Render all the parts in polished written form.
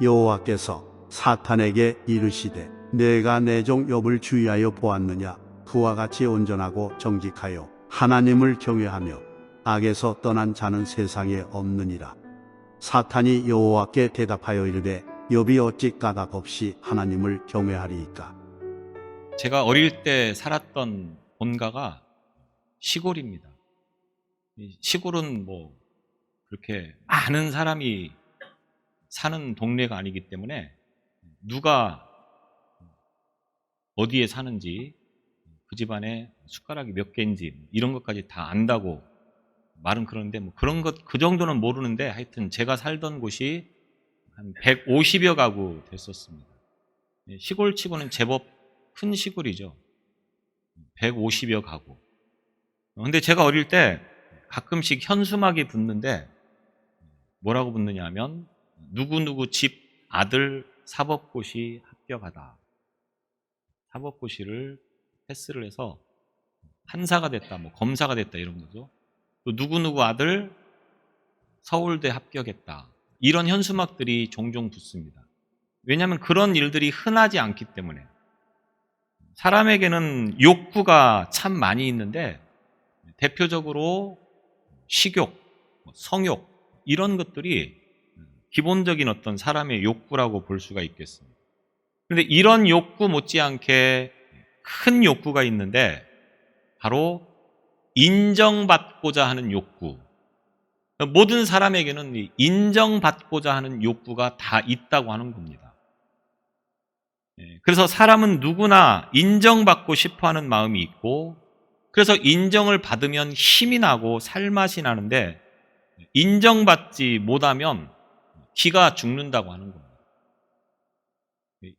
여호와께서 사탄에게 이르시되 내가 내 종 욥을 주의하여 보았느냐. 그와 같이 온전하고 정직하여 하나님을 경외하며 악에서 떠난 자는 세상에 없느니라. 사탄이 여호와께 대답하여 이르되 욥이 어찌 까닭 없이 하나님을 경외하리이까. 제가 어릴 때 살았던 본가가 시골입니다. 시골은 뭐 그렇게 많은 사람이 사는 동네가 아니기 때문에 누가 어디에 사는지, 그 집안에 숟가락이 몇 개인지 이런 것까지 다 안다고 말은 그러는데 뭐 그런 것 그 정도는 모르는데, 하여튼 제가 살던 곳이 한 150여 가구 됐었습니다. 시골치고는 제법 큰 시골이죠. 150여 가구. 근데 제가 어릴 때 가끔씩 현수막이 붙는데 뭐라고 붙느냐 하면 누구누구 집 아들 사법고시 합격하다. 사법고시를 패스를 해서 판사가 됐다, 뭐 검사가 됐다 이런 거죠. 또 누구누구 아들 서울대 합격했다. 이런 현수막들이 종종 붙습니다. 왜냐하면 그런 일들이 흔하지 않기 때문에. 사람에게는 욕구가 참 많이 있는데 대표적으로 식욕, 성욕 이런 것들이 기본적인 어떤 사람의 욕구라고 볼 수가 있겠습니다. 그런데 이런 욕구 못지않게 큰 욕구가 있는데 바로 인정받고자 하는 욕구. 모든 사람에게는 인정받고자 하는 욕구가 다 있다고 하는 겁니다. 그래서 사람은 누구나 인정받고 싶어 하는 마음이 있고, 그래서 인정을 받으면 힘이 나고 살맛이 나는데 인정받지 못하면 기가 죽는다고 하는 겁니다.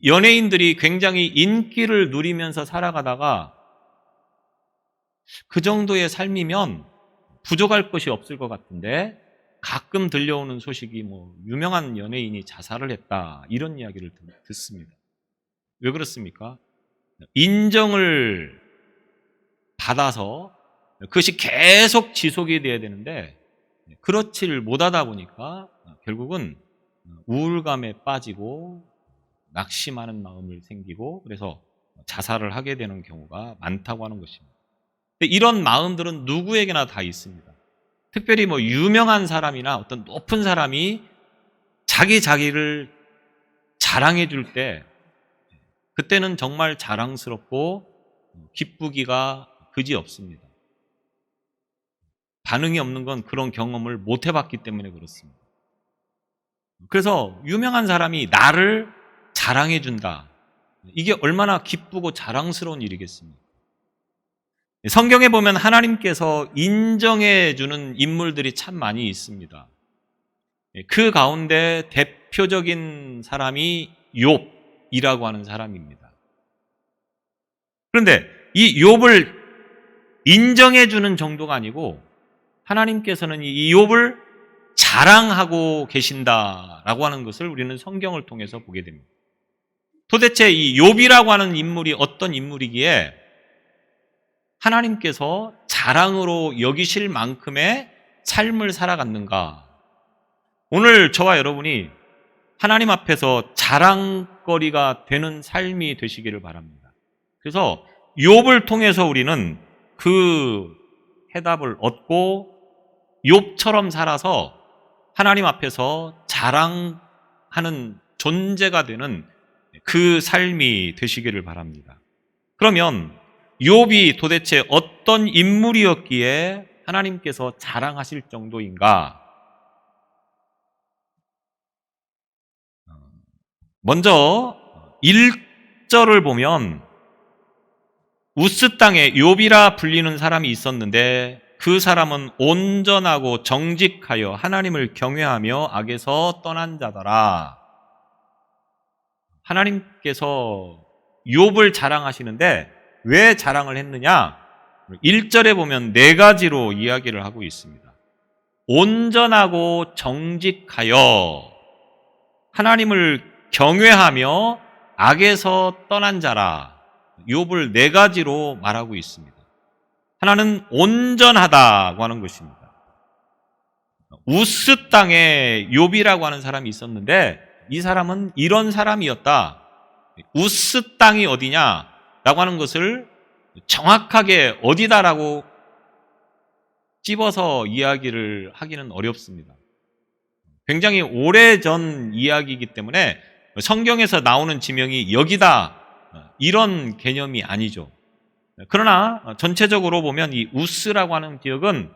연예인들이 굉장히 인기를 누리면서 살아가다가 그 정도의 삶이면 부족할 것이 없을 것 같은데 가끔 들려오는 소식이 뭐 유명한 연예인이 자살을 했다 이런 이야기를 듣습니다. 왜 그렇습니까? 인정을 받아서 그것이 계속 지속이 돼야 되는데 그렇지를 못하다 보니까 결국은 우울감에 빠지고 낙심하는 마음을 생기고 그래서 자살을 하게 되는 경우가 많다고 하는 것입니다. 이런 마음들은 누구에게나 다 있습니다. 특별히 뭐 유명한 사람이나 어떤 높은 사람이 자기를 자랑해 줄 때 그때는 정말 자랑스럽고 기쁘기가 그지 없습니다. 반응이 없는 건 그런 경험을 못 해봤기 때문에 그렇습니다. 그래서 유명한 사람이 나를 자랑해 준다. 이게 얼마나 기쁘고 자랑스러운 일이겠습니까? 성경에 보면 하나님께서 인정해 주는 인물들이 참 많이 있습니다. 그 가운데 대표적인 사람이 욥이라고 하는 사람입니다. 그런데 이 욥을 인정해 주는 정도가 아니고 하나님께서는 이 욥을 자랑하고 계신다라고 하는 것을 우리는 성경을 통해서 보게 됩니다. 도대체 이 욥이라고 하는 인물이 어떤 인물이기에 하나님께서 자랑으로 여기실 만큼의 삶을 살아갔는가? 오늘 저와 여러분이 하나님 앞에서 자랑거리가 되는 삶이 되시기를 바랍니다. 그래서 욥을 통해서 우리는 그 해답을 얻고 욥처럼 살아서 하나님 앞에서 자랑하는 존재가 되는 그 삶이 되시기를 바랍니다. 그러면 욥이 도대체 어떤 인물이었기에 하나님께서 자랑하실 정도인가? 먼저 1절을 보면 우스 땅에 욥이라 불리는 사람이 있었는데 그 사람은 온전하고 정직하여 하나님을 경외하며 악에서 떠난 자더라. 하나님께서 욥을 자랑하시는데 왜 자랑을 했느냐? 1절에 보면 4가지로 이야기를 하고 있습니다. 온전하고 정직하여 하나님을 경외하며 악에서 떠난 자라. 욥을 4가지로 말하고 있습니다. 하나는 온전하다고 하는 것입니다. 우스 땅에 욥이라고 하는 사람이 있었는데 이 사람은 이런 사람이었다. 우스 땅이 어디냐라고 하는 것을 정확하게 어디다라고 찝어서 이야기를 하기는 어렵습니다. 굉장히 오래전 이야기이기 때문에 성경에서 나오는 지명이 여기다 이런 개념이 아니죠. 그러나 전체적으로 보면 이 우스라고 하는 지역은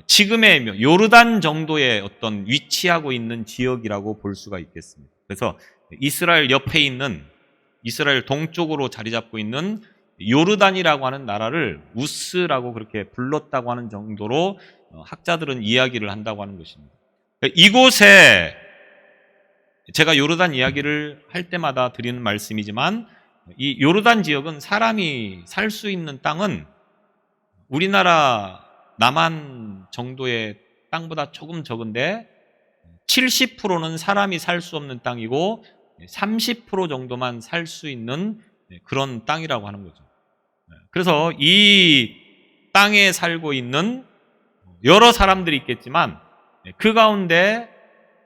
지금의 요르단 정도의 어떤 위치하고 있는 지역이라고 볼 수가 있겠습니다. 그래서 이스라엘 옆에 있는, 이스라엘 동쪽으로 자리 잡고 있는 요르단이라고 하는 나라를 우스라고 그렇게 불렀다고 하는 정도로 학자들은 이야기를 한다고 하는 것입니다. 이곳에 제가 요르단 이야기를 할 때마다 드리는 말씀이지만, 이 요르단 지역은 사람이 살 수 있는 땅은 우리나라 남한 정도의 땅보다 조금 적은데 70%는 사람이 살 수 없는 땅이고 30% 정도만 살 수 있는 그런 땅이라고 하는 거죠. 그래서 이 땅에 살고 있는 여러 사람들이 있겠지만 그 가운데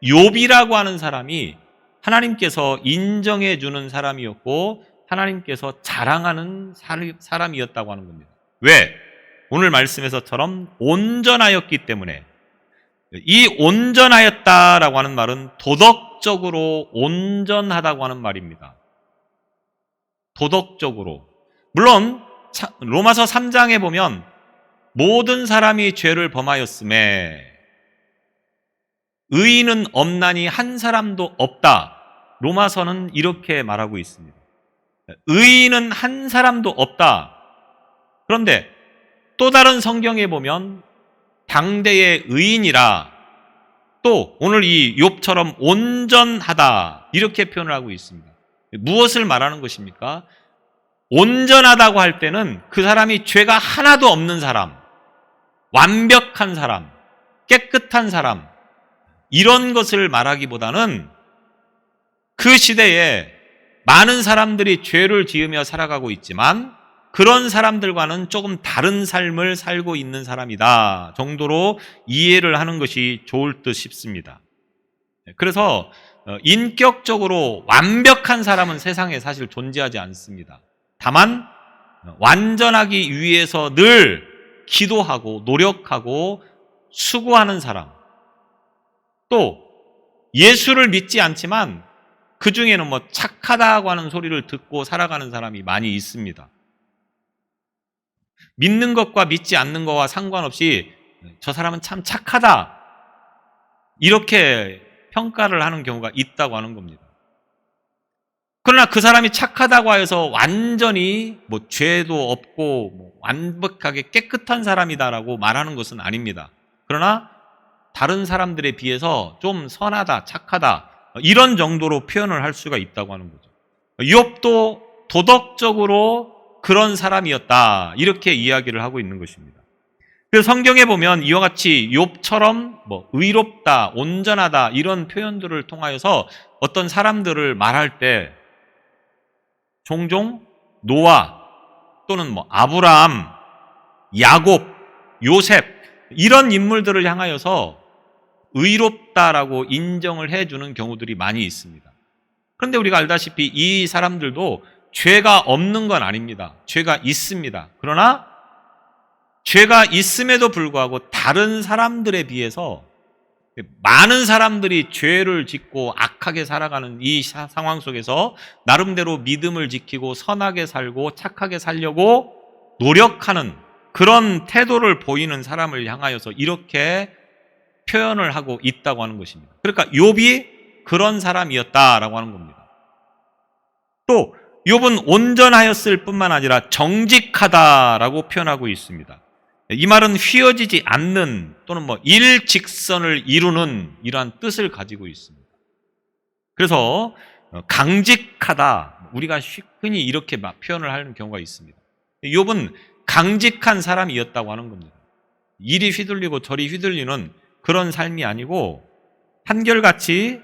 욥이라고 하는 사람이 하나님께서 인정해 주는 사람이었고 하나님께서 자랑하는 사람이었다고 하는 겁니다. 왜? 오늘 말씀에서처럼 온전하였기 때문에. 이 온전하였다라고 하는 말은 도덕적으로 온전하다고 하는 말입니다. 도덕적으로. 물론 로마서 3장에 보면 모든 사람이 죄를 범하였음에 의인은 없나니 한 사람도 없다. 로마서는 이렇게 말하고 있습니다. 의인은 한 사람도 없다. 그런데 또 다른 성경에 보면 당대의 의인이라, 또 오늘 이 욥처럼 온전하다 이렇게 표현을 하고 있습니다. 무엇을 말하는 것입니까? 온전하다고 할 때는 그 사람이 죄가 하나도 없는 사람, 완벽한 사람, 깨끗한 사람, 이런 것을 말하기보다는 그 시대에 많은 사람들이 죄를 지으며 살아가고 있지만 그런 사람들과는 조금 다른 삶을 살고 있는 사람이다 정도로 이해를 하는 것이 좋을 듯 싶습니다. 그래서 인격적으로 완벽한 사람은 세상에 사실 존재하지 않습니다. 다만 완전하기 위해서 늘 기도하고 노력하고 수고하는 사람, 또 예수를 믿지 않지만 그 중에는 뭐 착하다고 하는 소리를 듣고 살아가는 사람이 많이 있습니다. 믿는 것과 믿지 않는 것과 상관없이 저 사람은 참 착하다 이렇게 평가를 하는 경우가 있다고 하는 겁니다. 그러나 그 사람이 착하다고 해서 완전히 뭐 죄도 없고 뭐 완벽하게 깨끗한 사람이다라고 말하는 것은 아닙니다. 그러나 다른 사람들에 비해서 좀 선하다, 착하다 이런 정도로 표현을 할 수가 있다고 하는 거죠. 욥도 도덕적으로 그런 사람이었다 이렇게 이야기를 하고 있는 것입니다. 그래서 성경에 보면 이와 같이 욥처럼 뭐 의롭다, 온전하다 이런 표현들을 통하여서 어떤 사람들을 말할 때 종종 노아 또는 뭐 아브라함, 야곱, 요셉 이런 인물들을 향하여서 의롭다라고 인정을 해주는 경우들이 많이 있습니다. 그런데 우리가 알다시피 이 사람들도 죄가 없는 건 아닙니다. 죄가 있습니다. 그러나 죄가 있음에도 불구하고 다른 사람들에 비해서 많은 사람들이 죄를 짓고 악하게 살아가는 이 상황 속에서 나름대로 믿음을 지키고 선하게 살고 착하게 살려고 노력하는 그런 태도를 보이는 사람을 향하여서 이렇게 표현을 하고 있다고 하는 것입니다. 그러니까 욥이 그런 사람이었다라고 하는 겁니다. 또 욥은 온전하였을 뿐만 아니라 정직하다라고 표현하고 있습니다. 이 말은 휘어지지 않는 또는 뭐 일직선을 이루는 이러한 뜻을 가지고 있습니다. 그래서 강직하다 우리가 흔히 이렇게 표현을 하는 경우가 있습니다. 욥은 강직한 사람이었다고 하는 겁니다. 이리 휘둘리고 저리 휘둘리는 그런 삶이 아니고 한결같이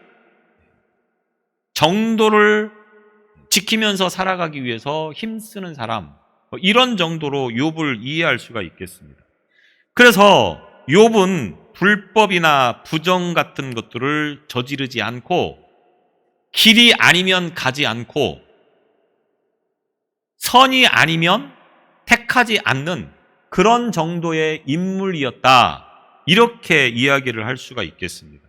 정도를 지키면서 살아가기 위해서 힘쓰는 사람, 이런 정도로 욥을 이해할 수가 있겠습니다. 그래서 욥은 불법이나 부정 같은 것들을 저지르지 않고 길이 아니면 가지 않고 선이 아니면 택하지 않는 그런 정도의 인물이었다. 이렇게 이야기를 할 수가 있겠습니다.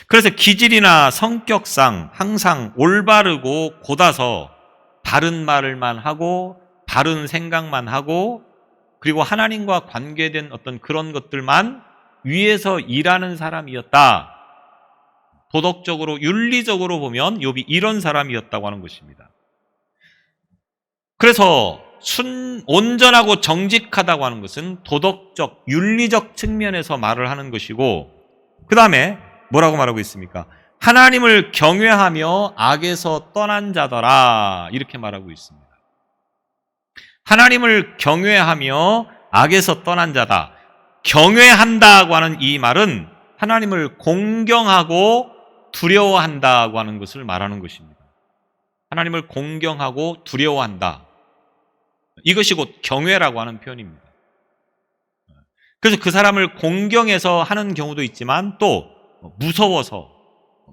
그래서 기질이나 성격상 항상 올바르고 곧아서 바른 말을만 하고 바른 생각만 하고 그리고 하나님과 관계된 어떤 그런 것들만 위해서 일하는 사람이었다. 도덕적으로 윤리적으로 보면 욥이 이런 사람이었다고 하는 것입니다. 그래서 온전하고 정직하다고 하는 것은 도덕적, 윤리적 측면에서 말을 하는 것이고 그 다음에 뭐라고 말하고 있습니까? 하나님을 경외하며 악에서 떠난 자더라 이렇게 말하고 있습니다. 하나님을 경외하며 악에서 떠난 자다. 경외한다고 하는 이 말은 하나님을 공경하고 두려워한다고 하는 것을 말하는 것입니다. 하나님을 공경하고 두려워한다. 이것이 곧 경외라고 하는 표현입니다. 그래서 그 사람을 공경해서 하는 경우도 있지만 또 무서워서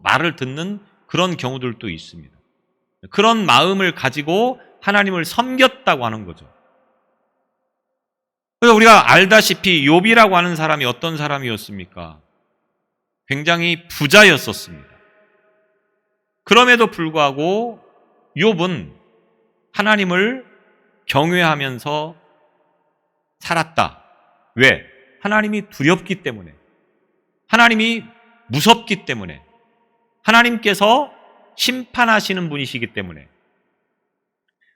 말을 듣는 그런 경우들도 있습니다. 그런 마음을 가지고 하나님을 섬겼다고 하는 거죠. 그래서 우리가 알다시피 욥이라고 하는 사람이 어떤 사람이었습니까? 굉장히 부자였었습니다. 그럼에도 불구하고 욥은 하나님을 경외하면서 살았다. 왜? 하나님이 두렵기 때문에, 하나님이 무섭기 때문에, 하나님께서 심판하시는 분이시기 때문에.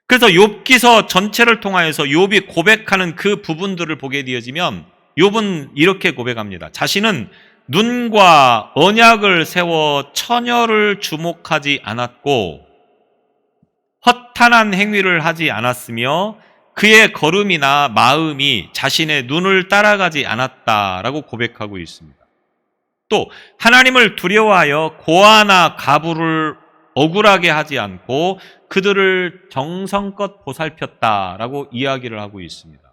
그래서 욥기서 전체를 통하여서 욥이 고백하는 그 부분들을 보게 되어지면 욥은 이렇게 고백합니다. 자신은 눈과 언약을 세워 처녀를 주목하지 않았고 허탄한 행위를 하지 않았으며 그의 걸음이나 마음이 자신의 눈을 따라가지 않았다라고 고백하고 있습니다. 또 하나님을 두려워하여 고아나 가부를 억울하게 하지 않고 그들을 정성껏 보살폈다라고 이야기를 하고 있습니다.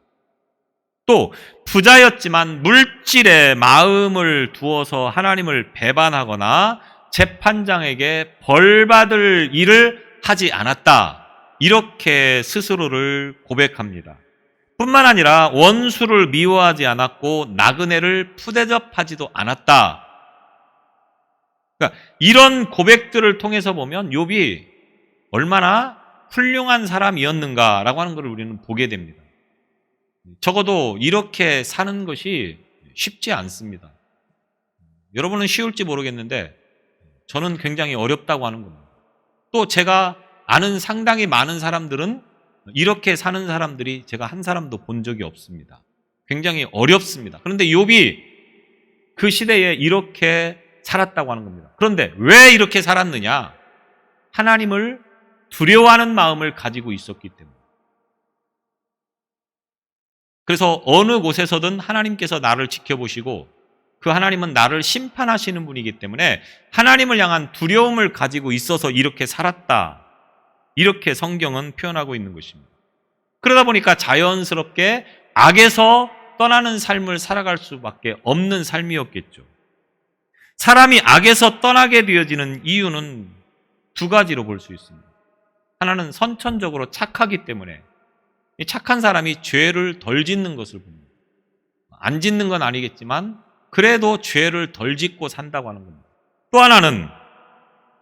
또 부자였지만 물질에 마음을 두어서 하나님을 배반하거나 재판장에게 벌받을 일을 하지 않았다. 이렇게 스스로를 고백합니다. 뿐만 아니라 원수를 미워하지 않았고 나그네를 푸대접하지도 않았다. 그러니까 이런 고백들을 통해서 보면 욥이 얼마나 훌륭한 사람이었는가라고 하는 것을 우리는 보게 됩니다. 적어도 이렇게 사는 것이 쉽지 않습니다. 여러분은 쉬울지 모르겠는데 저는 굉장히 어렵다고 하는 겁니다. 또 제가 아는 상당히 많은 사람들은 이렇게 사는 사람들이 제가 한 사람도 본 적이 없습니다. 굉장히 어렵습니다. 그런데 욥이 그 시대에 이렇게 살았다고 하는 겁니다. 그런데 왜 이렇게 살았느냐? 하나님을 두려워하는 마음을 가지고 있었기 때문에. 그래서 어느 곳에서든 하나님께서 나를 지켜보시고 그 하나님은 나를 심판하시는 분이기 때문에 하나님을 향한 두려움을 가지고 있어서 이렇게 살았다. 이렇게 성경은 표현하고 있는 것입니다. 그러다 보니까 자연스럽게 악에서 떠나는 삶을 살아갈 수밖에 없는 삶이었겠죠. 사람이 악에서 떠나게 되어지는 이유는 두 가지로 볼 수 있습니다. 하나는 선천적으로 착하기 때문에 착한 사람이 죄를 덜 짓는 것을 봅니다. 안 짓는 건 아니겠지만 그래도 죄를 덜 짓고 산다고 하는 겁니다. 또 하나는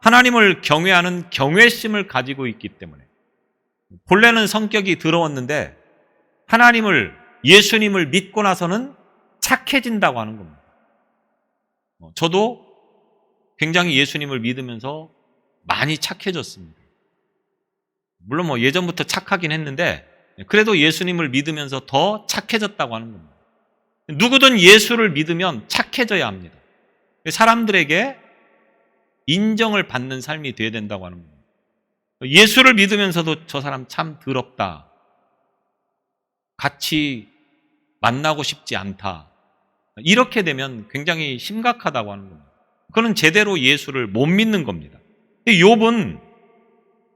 하나님을 경외하는 경외심을 가지고 있기 때문에 본래는 성격이 더러웠는데 하나님을 예수님을 믿고 나서는 착해진다고 하는 겁니다. 저도 굉장히 예수님을 믿으면서 많이 착해졌습니다. 물론 뭐 예전부터 착하긴 했는데 그래도 예수님을 믿으면서 더 착해졌다고 하는 겁니다. 누구든 예수를 믿으면 착해져야 합니다. 사람들에게 인정을 받는 삶이 되어야 된다고 하는 겁니다. 예수를 믿으면서도 저 사람 참 더럽다. 같이 만나고 싶지 않다. 이렇게 되면 굉장히 심각하다고 하는 겁니다. 그는 제대로 예수를 못 믿는 겁니다. 욥은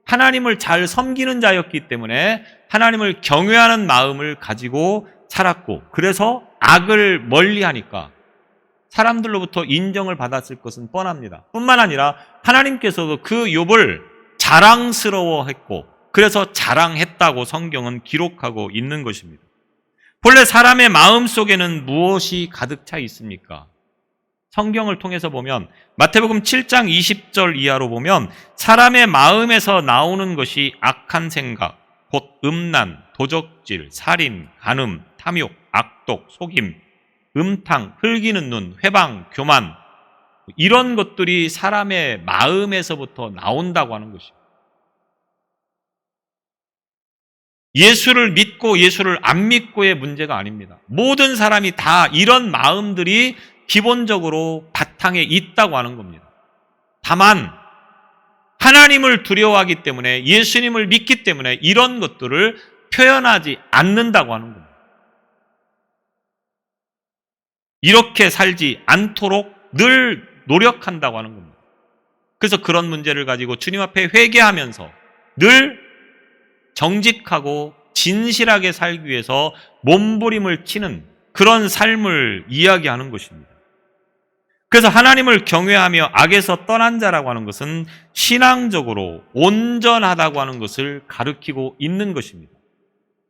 하나님을 잘 섬기는 자였기 때문에 하나님을 경외하는 마음을 가지고 살았고 그래서 악을 멀리하니까 사람들로부터 인정을 받았을 것은 뻔합니다. 뿐만 아니라 하나님께서도 그 욥을 자랑스러워했고 그래서 자랑했다고 성경은 기록하고 있는 것입니다. 본래 사람의 마음 속에는 무엇이 가득 차 있습니까? 성경을 통해서 보면 마태복음 7장 20절 이하로 보면 사람의 마음에서 나오는 것이 악한 생각, 곧 음란, 도적질, 살인, 간음, 탐욕, 악독, 속임, 음탕, 흘기는 눈, 회방, 교만, 이런 것들이 사람의 마음에서부터 나온다고 하는 것입니다. 예수를 믿고 예수를 안 믿고의 문제가 아닙니다. 모든 사람이 다 이런 마음들이 기본적으로 바탕에 있다고 하는 겁니다. 다만 하나님을 두려워하기 때문에, 예수님을 믿기 때문에 이런 것들을 표현하지 않는다고 하는 겁니다. 이렇게 살지 않도록 늘 노력한다고 하는 겁니다. 그래서 그런 문제를 가지고 주님 앞에 회개하면서 늘 정직하고 진실하게 살기 위해서 몸부림을 치는 그런 삶을 이야기하는 것입니다. 그래서 하나님을 경외하며 악에서 떠난 자라고 하는 것은 신앙적으로 온전하다고 하는 것을 가리키고 있는 것입니다.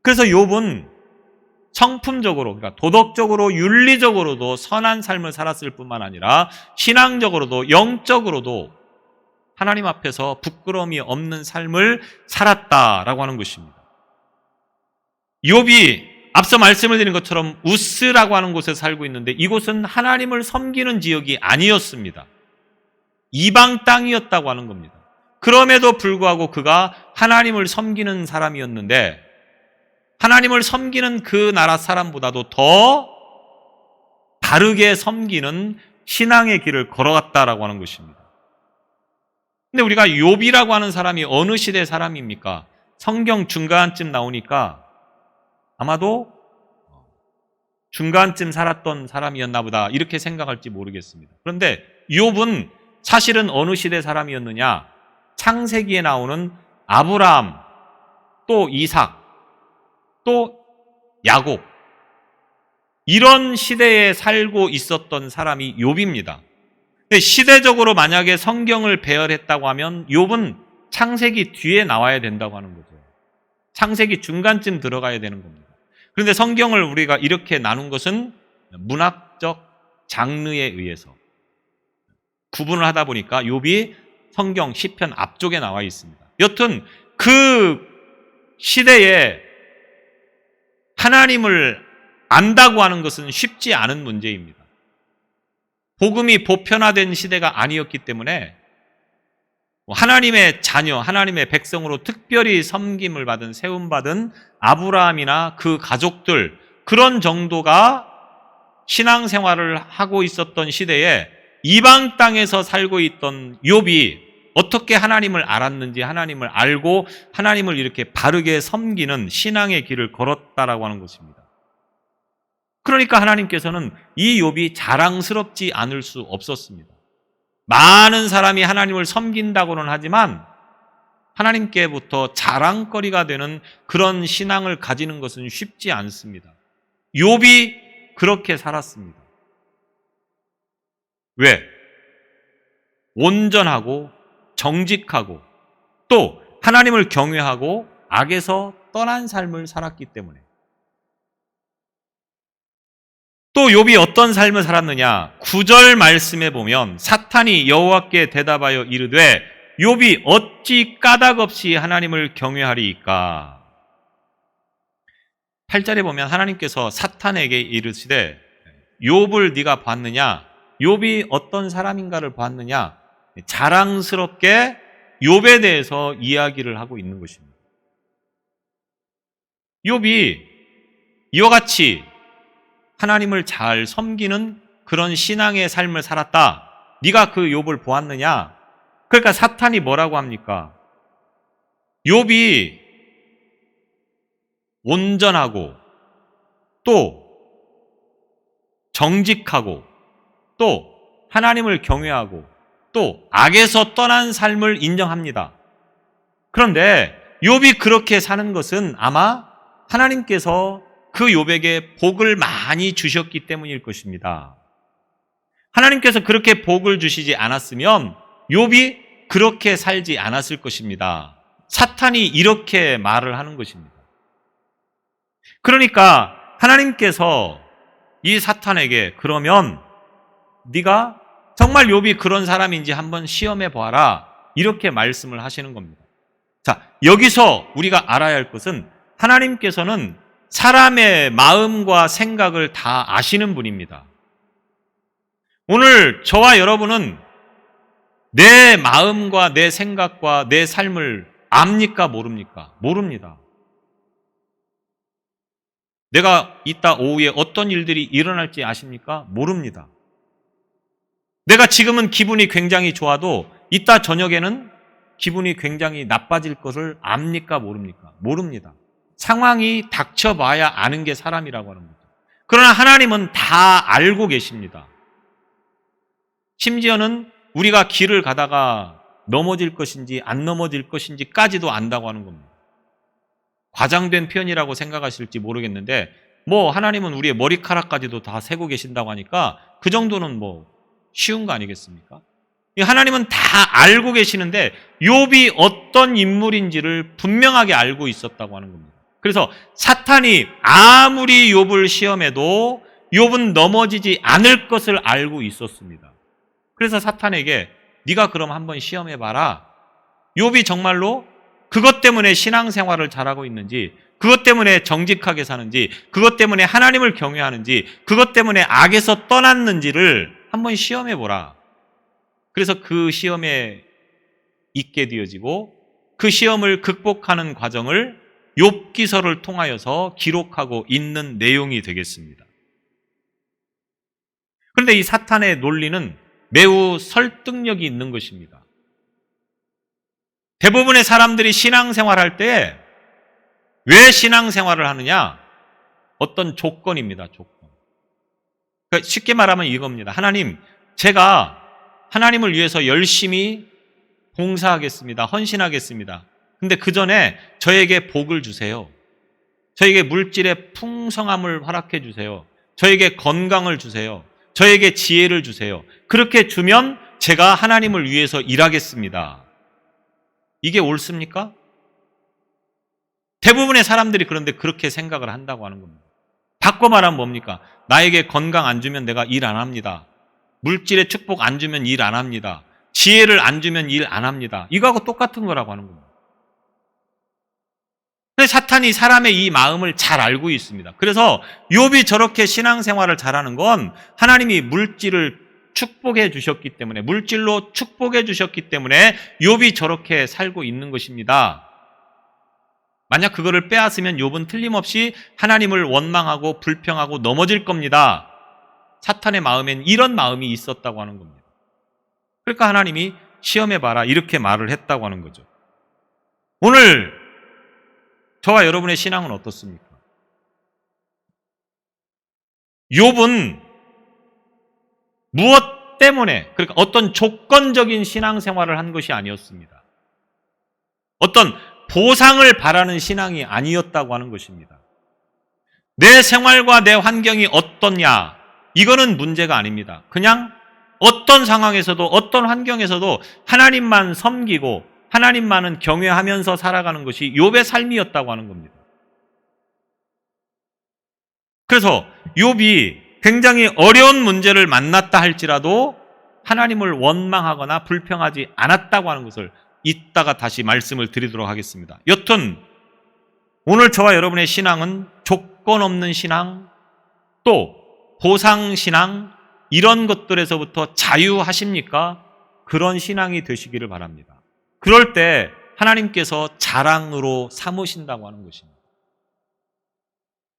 그래서 욥은 성품적으로, 그러니까 도덕적으로, 윤리적으로도 선한 삶을 살았을 뿐만 아니라 신앙적으로도 영적으로도 하나님 앞에서 부끄러움이 없는 삶을 살았다라고 하는 것입니다. 욥이 앞서 말씀을 드린 것처럼 우스라고 하는 곳에 살고 있는데 이곳은 하나님을 섬기는 지역이 아니었습니다. 이방 땅이었다고 하는 겁니다. 그럼에도 불구하고 그가 하나님을 섬기는 사람이었는데 하나님을 섬기는 그 나라 사람보다도 더 바르게 섬기는 신앙의 길을 걸어갔다라고 하는 것입니다. 근데 우리가 욥이라고 하는 사람이 어느 시대 사람입니까? 성경 중간쯤 나오니까 아마도 중간쯤 살았던 사람이었나 보다 이렇게 생각할지 모르겠습니다. 그런데 욥은 사실은 어느 시대 사람이었느냐? 창세기에 나오는 아브라함, 또 이삭, 또 야곱, 이런 시대에 살고 있었던 사람이 욥입니다. 근데 시대적으로 만약에 성경을 배열했다고 하면 욥은 창세기 뒤에 나와야 된다고 하는 거죠. 창세기 중간쯤 들어가야 되는 겁니다. 그런데 성경을 우리가 이렇게 나눈 것은 문학적 장르에 의해서 구분을 하다 보니까 욥이 성경 시편 앞쪽에 나와 있습니다. 여튼 그 시대에 하나님을 안다고 하는 것은 쉽지 않은 문제입니다. 복음이 보편화된 시대가 아니었기 때문에 하나님의 자녀, 하나님의 백성으로 특별히 섬김을 받은, 세움받은 아브라함이나 그 가족들, 그런 정도가 신앙생활을 하고 있었던 시대에 이방 땅에서 살고 있던 욥이 어떻게 하나님을 알았는지, 하나님을 알고 하나님을 이렇게 바르게 섬기는 신앙의 길을 걸었다라고 하는 것입니다. 그러니까 하나님께서는 이 욥이 자랑스럽지 않을 수 없었습니다. 많은 사람이 하나님을 섬긴다고는 하지만 하나님께부터 자랑거리가 되는 그런 신앙을 가지는 것은 쉽지 않습니다. 욥이 그렇게 살았습니다. 왜? 온전하고 정직하고 또 하나님을 경외하고 악에서 떠난 삶을 살았기 때문에. 또 욥이 어떤 삶을 살았느냐? 9절 말씀에 보면 사탄이 여호와께 대답하여 이르되 욥이 어찌 까닭없이 하나님을 경외하리이까? 8절에 보면 하나님께서 사탄에게 이르시되 욥을 네가 봤느냐? 욥이 어떤 사람인가를 봤느냐? 자랑스럽게 욥에 대해서 이야기를 하고 있는 것입니다. 욥이 이와 같이 하나님을 잘 섬기는 그런 신앙의 삶을 살았다. 네가 그 욥을 보았느냐? 그러니까 사탄이 뭐라고 합니까? 욥이 온전하고 또 정직하고 또 하나님을 경외하고 또 악에서 떠난 삶을 인정합니다. 그런데 욥이 그렇게 사는 것은 아마 하나님께서 그 욥에게 복을 많이 주셨기 때문일 것입니다. 하나님께서 그렇게 복을 주시지 않았으면 욥이 그렇게 살지 않았을 것입니다. 사탄이 이렇게 말을 하는 것입니다. 그러니까 하나님께서 이 사탄에게 그러면 네가 정말 욥이 그런 사람인지 한번 시험해 봐라, 이렇게 말씀을 하시는 겁니다. 자, 여기서 우리가 알아야 할 것은 하나님께서는 사람의 마음과 생각을 다 아시는 분입니다. 오늘 저와 여러분은 내 마음과 내 생각과 내 삶을 압니까? 모릅니까? 모릅니다. 내가 이따 오후에 어떤 일들이 일어날지 아십니까? 모릅니다. 내가 지금은 기분이 굉장히 좋아도 이따 저녁에는 기분이 굉장히 나빠질 것을 압니까? 모릅니까? 모릅니다. 상황이 닥쳐봐야 아는 게 사람이라고 하는 거죠. 그러나 하나님은 다 알고 계십니다. 심지어는 우리가 길을 가다가 넘어질 것인지 안 넘어질 것인지까지도 안다고 하는 겁니다. 과장된 표현이라고 생각하실지 모르겠는데 하나님은 우리의 머리카락까지도 다 세고 계신다고 하니까 그 정도는 쉬운 거 아니겠습니까? 하나님은 다 알고 계시는데 욥이 어떤 인물인지를 분명하게 알고 있었다고 하는 겁니다. 그래서 사탄이 아무리 욥을 시험해도 욥은 넘어지지 않을 것을 알고 있었습니다. 그래서 사탄에게 네가 그럼 한번 시험해봐라. 욥이 정말로 그것 때문에 신앙생활을 잘하고 있는지, 그것 때문에 정직하게 사는지, 그것 때문에 하나님을 경외하는지, 그것 때문에 악에서 떠났는지를 한번 시험해보라. 그래서 그 시험에 있게 되어지고 그 시험을 극복하는 과정을 욥기서를 통하여서 기록하고 있는 내용이 되겠습니다. 그런데 이 사탄의 논리는 매우 설득력이 있는 것입니다. 대부분의 사람들이 신앙생활할 때 왜 신앙생활을 하느냐? 어떤 조건입니다. 조건. 그러니까 쉽게 말하면 이겁니다. 하나님, 제가 하나님을 위해서 열심히 봉사하겠습니다. 헌신하겠습니다. 근데 그 전에 저에게 복을 주세요. 저에게 물질의 풍성함을 허락해 주세요. 저에게 건강을 주세요. 저에게 지혜를 주세요. 그렇게 주면 제가 하나님을 위해서 일하겠습니다. 이게 옳습니까? 대부분의 사람들이 그런데 그렇게 생각을 한다고 하는 겁니다. 바꿔 말하면 뭡니까? 나에게 건강 안 주면 내가 일 안 합니다. 물질의 축복 안 주면 일 안 합니다. 지혜를 안 주면 일 안 합니다. 이거하고 똑같은 거라고 하는 겁니다. 근데 사탄이 사람의 이 마음을 잘 알고 있습니다. 그래서 욥이 저렇게 신앙생활을 잘하는 건 하나님이 물질을 축복해 주셨기 때문에, 물질로 축복해 주셨기 때문에 욥이 저렇게 살고 있는 것입니다. 만약 그거를 빼앗으면 욥은 틀림없이 하나님을 원망하고 불평하고 넘어질 겁니다. 사탄의 마음엔 이런 마음이 있었다고 하는 겁니다. 그러니까 하나님이 시험해봐라, 이렇게 말을 했다고 하는 거죠. 오늘 저와 여러분의 신앙은 어떻습니까? 욥은 무엇 때문에, 그러니까 어떤 조건적인 신앙생활을 한 것이 아니었습니다. 어떤 보상을 바라는 신앙이 아니었다고 하는 것입니다. 내 생활과 내 환경이 어떻냐, 이거는 문제가 아닙니다. 그냥 어떤 상황에서도 어떤 환경에서도 하나님만 섬기고 하나님만은 경외하면서 살아가는 것이 욥의 삶이었다고 하는 겁니다. 그래서 욥이 굉장히 어려운 문제를 만났다 할지라도 하나님을 원망하거나 불평하지 않았다고 하는 것을 이따가 다시 말씀을 드리도록 하겠습니다. 여튼 오늘 저와 여러분의 신앙은 조건 없는 신앙, 또 보상신앙, 이런 것들에서부터 자유하십니까? 그런 신앙이 되시기를 바랍니다. 그럴 때 하나님께서 자랑으로 삼으신다고 하는 것입니다.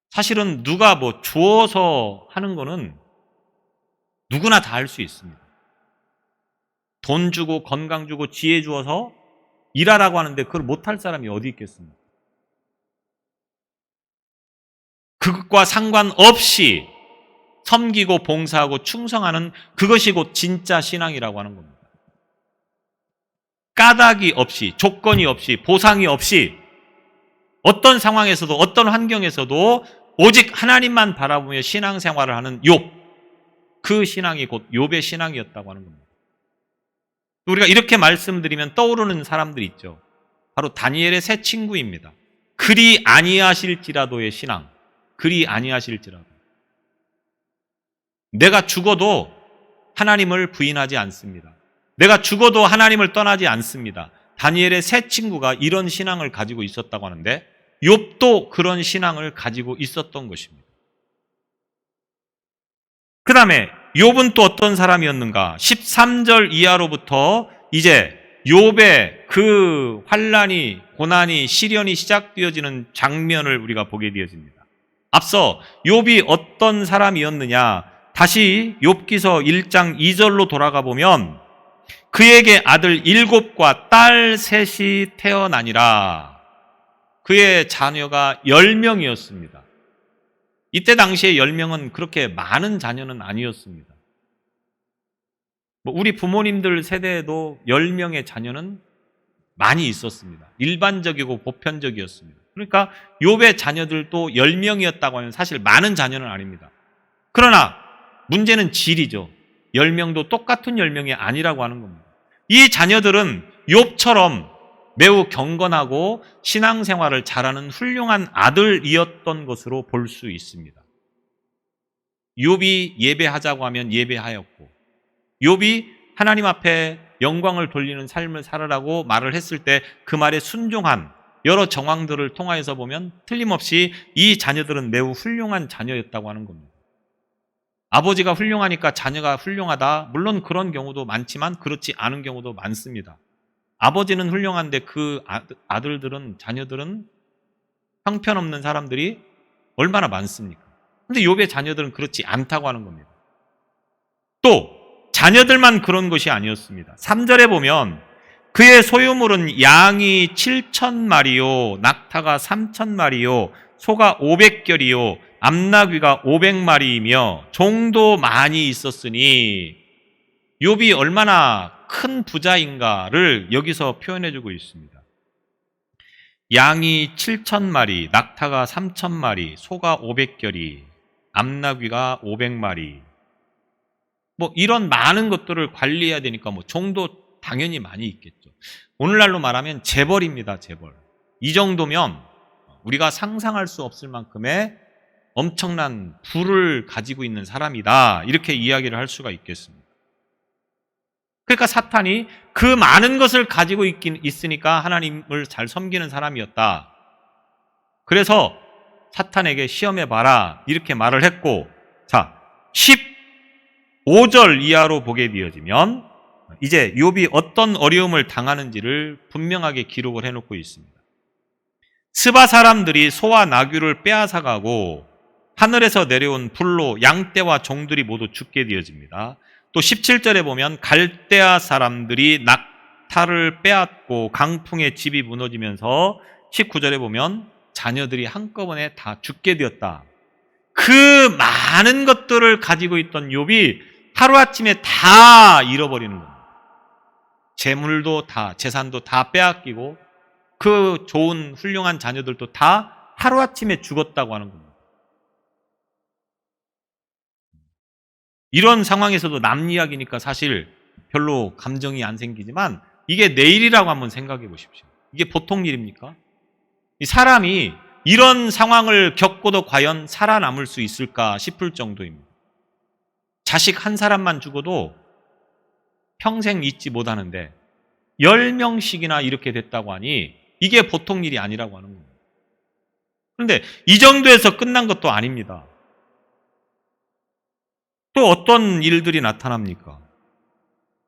사실은 누가 주어서 하는 거는 누구나 다 할 수 있습니다. 돈 주고 건강 주고 지혜 주어서 일하라고 하는데 그걸 못할 사람이 어디 있겠습니까? 그것과 상관없이 섬기고 봉사하고 충성하는 그것이 곧 진짜 신앙이라고 하는 겁니다. 까닭이 없이, 조건이 없이, 보상이 없이 어떤 상황에서도 어떤 환경에서도 오직 하나님만 바라보며 신앙생활을 하는 욥, 그 신앙이 곧 욥의 신앙이었다고 하는 겁니다. 우리가 이렇게 말씀드리면 떠오르는 사람들이 있죠. 바로 다니엘의 세 친구입니다. 그리 아니하실지라도의 신앙. 그리 아니하실지라도. 내가 죽어도 하나님을 부인하지 않습니다. 내가 죽어도 하나님을 떠나지 않습니다. 다니엘의 세 친구가 이런 신앙을 가지고 있었다고 하는데 욥도 그런 신앙을 가지고 있었던 것입니다. 그 다음에 욥은 또 어떤 사람이었는가? 13절 이하로부터 이제 욥의 그 환난이, 고난이, 시련이 시작되어지는 장면을 우리가 보게 되어집니다. 앞서 욥이 어떤 사람이었느냐? 다시 욥기서 1장 2절로 돌아가 보면 그에게 아들 7과 딸 3이 태어나니라. 그의 자녀가 10명이었습니다. 이때 당시에 10명은 그렇게 많은 자녀는 아니었습니다. 우리 부모님들 세대에도 10명의 자녀는 많이 있었습니다. 일반적이고 보편적이었습니다. 그러니까 욥의 자녀들도 10명이었다고 하면 사실 많은 자녀는 아닙니다. 그러나 문제는 질이죠. 10명도 똑같은 10명이 아니라고 하는 겁니다. 이 자녀들은 욥처럼 매우 경건하고 신앙생활을 잘하는 훌륭한 아들이었던 것으로 볼 수 있습니다. 욥이 예배하자고 하면 예배하였고, 욥이 하나님 앞에 영광을 돌리는 삶을 살아라고 말을 했을 때 그 말에 순종한 여러 정황들을 통하여서 보면 틀림없이 이 자녀들은 매우 훌륭한 자녀였다고 하는 겁니다. 아버지가 훌륭하니까 자녀가 훌륭하다. 물론 그런 경우도 많지만 그렇지 않은 경우도 많습니다. 아버지는 훌륭한데 그 아들들은, 자녀들은 형편없는 사람들이 얼마나 많습니까? 근데 욥의 자녀들은 그렇지 않다고 하는 겁니다. 또 자녀들만 그런 것이 아니었습니다. 3절에 보면 그의 소유물은 양이 7,000마리요, 낙타가 3,000마리요, 소가 500결이요, 암나귀가 500마리이며 종도 많이 있었으니 욥이 얼마나 큰 부자인가를 여기서 표현해주고 있습니다. 양이 7,000마리, 낙타가 3,000마리, 소가 500결이, 암나귀가 500마리. 이런 많은 것들을 관리해야 되니까 종도 당연히 많이 있겠죠. 오늘날로 말하면 재벌입니다, 재벌. 이 정도면 우리가 상상할 수 없을 만큼의 엄청난 부를 가지고 있는 사람이다. 이렇게 이야기를 할 수가 있겠습니다. 그러니까 사탄이 그 많은 것을 가지고 있으니까 하나님을 잘 섬기는 사람이었다. 그래서 사탄에게 시험해봐라. 이렇게 말을 했고, 자, 15절 이하로 보게 되어지면 이제 욥이 어떤 어려움을 당하는지를 분명하게 기록을 해놓고 있습니다. 스바 사람들이 소와 나귀를 빼앗아가고 하늘에서 내려온 불로 양떼와 종들이 모두 죽게 되어집니다. 또 17절에 보면 갈대아 사람들이 낙타를 빼앗고 강풍에 집이 무너지면서 19절에 보면 자녀들이 한꺼번에 다 죽게 되었다. 그 많은 것들을 가지고 있던 욥이 하루아침에 다 잃어버리는 겁니다. 재물도 다, 재산도 다 빼앗기고 그 좋은 훌륭한 자녀들도 다 하루아침에 죽었다고 하는 겁니다. 이런 상황에서도 남 이야기니까 사실 별로 감정이 안 생기지만 이게 내일이라고 한번 생각해 보십시오. 이게 보통 일입니까? 이 사람이 이런 상황을 겪고도 과연 살아남을 수 있을까 싶을 정도입니다. 자식 한 사람만 죽어도 평생 잊지 못하는데 10명씩이나 이렇게 됐다고 하니 이게 보통 일이 아니라고 하는 겁니다. 그런데 이 정도에서 끝난 것도 아닙니다. 또 어떤 일들이 나타납니까?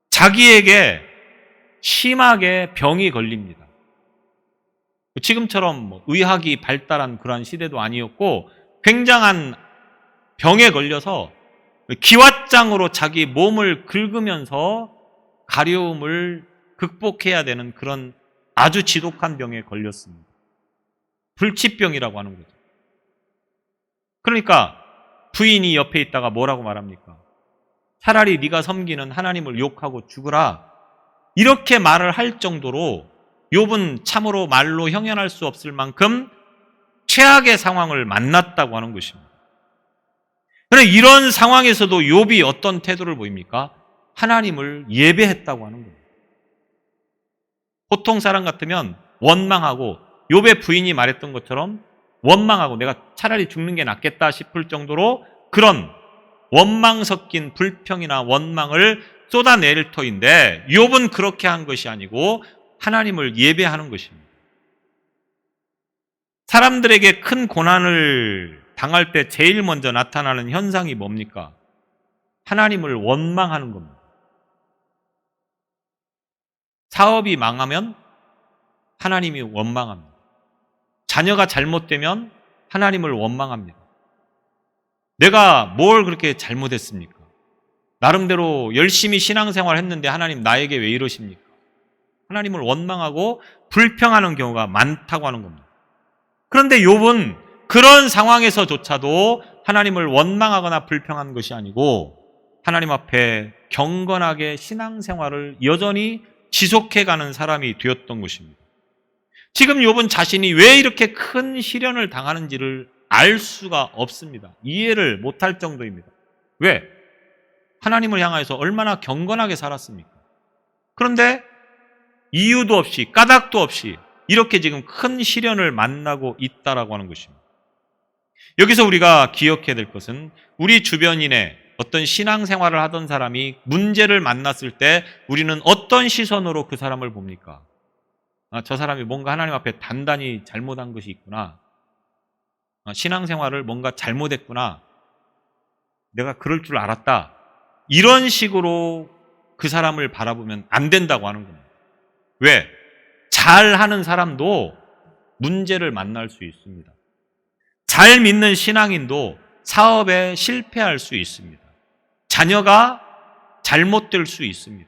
자기에게 심하게 병이 걸립니다. 지금처럼 의학이 발달한 그러한 시대도 아니었고 굉장한 병에 걸려서 기왓장으로 자기 몸을 긁으면서 가려움을 극복해야 되는 그런 아주 지독한 병에 걸렸습니다. 불치병이라고 하는 거죠. 그러니까 부인이 옆에 있다가 뭐라고 말합니까? 차라리 네가 섬기는 하나님을 욕하고 죽으라. 이렇게 말을 할 정도로 욥은 참으로 말로 형언할 수 없을 만큼 최악의 상황을 만났다고 하는 것입니다. 그런데 이런 상황에서도 욥이 어떤 태도를 보입니까? 하나님을 예배했다고 하는 거예요. 보통 사람 같으면 원망하고, 욥의 부인이 말했던 것처럼 원망하고 내가 차라리 죽는 게 낫겠다 싶을 정도로 그런 원망 섞인 불평이나 원망을 쏟아낼 터인데, 욥은 그렇게 한 것이 아니고 하나님을 예배하는 것입니다. 사람들에게 큰 고난을 당할 때 제일 먼저 나타나는 현상이 뭡니까? 하나님을 원망하는 겁니다. 사업이 망하면 하나님이 원망합니다. 자녀가 잘못되면 하나님을 원망합니다. 내가 뭘 그렇게 잘못했습니까? 나름대로 열심히 신앙생활 했는데 하나님 나에게 왜 이러십니까? 하나님을 원망하고 불평하는 경우가 많다고 하는 겁니다. 그런데 욥은 그런 상황에서조차도 하나님을 원망하거나 불평한 것이 아니고 하나님 앞에 경건하게 신앙생활을 여전히 지속해가는 사람이 되었던 것입니다. 지금 욥은 자신이 왜 이렇게 큰 시련을 당하는지를 알 수가 없습니다. 이해를 못할 정도입니다. 왜? 하나님을 향해서 얼마나 경건하게 살았습니까? 그런데 이유도 없이 까닭도 없이 이렇게 지금 큰 시련을 만나고 있다라고 하는 것입니다. 여기서 우리가 기억해야 될 것은 우리 주변인의 어떤 신앙생활을 하던 사람이 문제를 만났을 때 우리는 어떤 시선으로 그 사람을 봅니까? 저 사람이 뭔가 하나님 앞에 단단히 잘못한 것이 있구나. 신앙생활을 뭔가 잘못했구나. 내가 그럴 줄 알았다. 이런 식으로 그 사람을 바라보면 안 된다고 하는 겁니다. 왜? 잘하는 사람도 문제를 만날 수 있습니다. 잘 믿는 신앙인도 사업에 실패할 수 있습니다. 자녀가 잘못될 수 있습니다.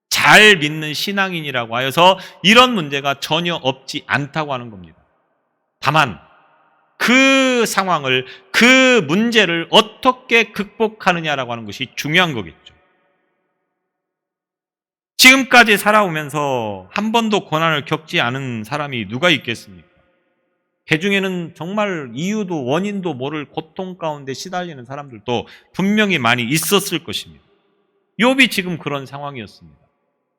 잘 믿는 신앙인이라고 하여서 이런 문제가 전혀 없지 않다고 하는 겁니다. 다만 그 상황을, 그 문제를 어떻게 극복하느냐라고 하는 것이 중요한 거겠죠. 지금까지 살아오면서 한 번도 고난을 겪지 않은 사람이 누가 있겠습니까? 그 중에는 정말 이유도 원인도 모를 고통 가운데 시달리는 사람들도 분명히 많이 있었을 것입니다. 욥이 지금 그런 상황이었습니다.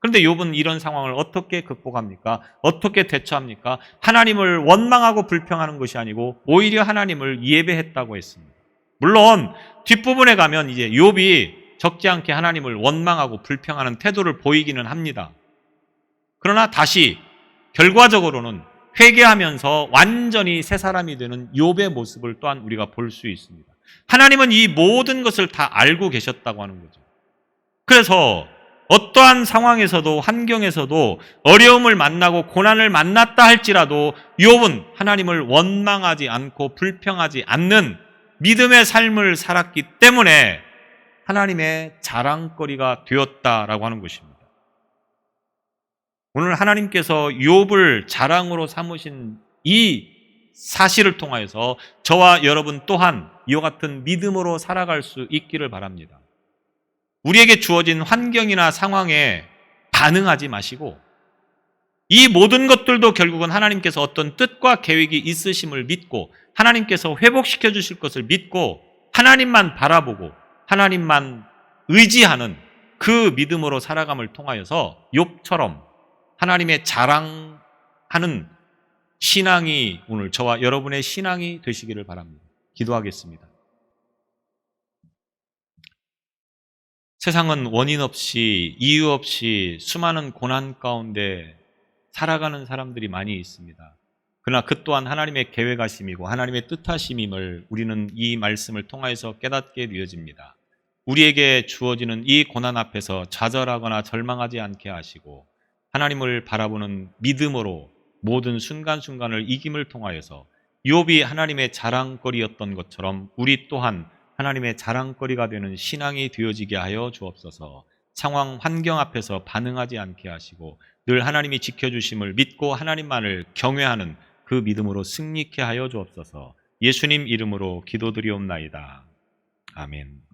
그런데 욥은 이런 상황을 어떻게 극복합니까? 어떻게 대처합니까? 하나님을 원망하고 불평하는 것이 아니고 오히려 하나님을 예배했다고 했습니다. 물론 뒷부분에 가면 이제 욥이 적지 않게 하나님을 원망하고 불평하는 태도를 보이기는 합니다. 그러나 다시 결과적으로는 회개하면서 완전히 새 사람이 되는 욥의 모습을 또한 우리가 볼 수 있습니다. 하나님은 이 모든 것을 다 알고 계셨다고 하는 거죠. 그래서 어떠한 상황에서도, 환경에서도 어려움을 만나고 고난을 만났다 할지라도 욥은 하나님을 원망하지 않고 불평하지 않는 믿음의 삶을 살았기 때문에 하나님의 자랑거리가 되었다라고 하는 것입니다. 오늘 하나님께서 욥을 자랑으로 삼으신 이 사실을 통하여서 저와 여러분 또한 이와 같은 믿음으로 살아갈 수 있기를 바랍니다. 우리에게 주어진 환경이나 상황에 반응하지 마시고 이 모든 것들도 결국은 하나님께서 어떤 뜻과 계획이 있으심을 믿고 하나님께서 회복시켜 주실 것을 믿고 하나님만 바라보고 하나님만 의지하는 그 믿음으로 살아감을 통하여서 욥처럼 하나님의 자랑하는 신앙이 오늘 저와 여러분의 신앙이 되시기를 바랍니다. 기도하겠습니다. 세상은 원인 없이 이유 없이 수많은 고난 가운데 살아가는 사람들이 많이 있습니다. 그러나 그 또한 하나님의 계획하심이고 하나님의 뜻하심임을 우리는 이 말씀을 통해서 깨닫게 되어집니다. 우리에게 주어지는 이 고난 앞에서 좌절하거나 절망하지 않게 하시고 하나님을 바라보는 믿음으로 모든 순간순간을 이김을 통하여서 욥이 하나님의 자랑거리였던 것처럼 우리 또한 하나님의 자랑거리가 되는 신앙이 되어지게 하여 주옵소서. 상황, 환경 앞에서 반응하지 않게 하시고 늘 하나님이 지켜주심을 믿고 하나님만을 경외하는 그 믿음으로 승리케 하여 주옵소서. 예수님 이름으로 기도드리옵나이다. 아멘.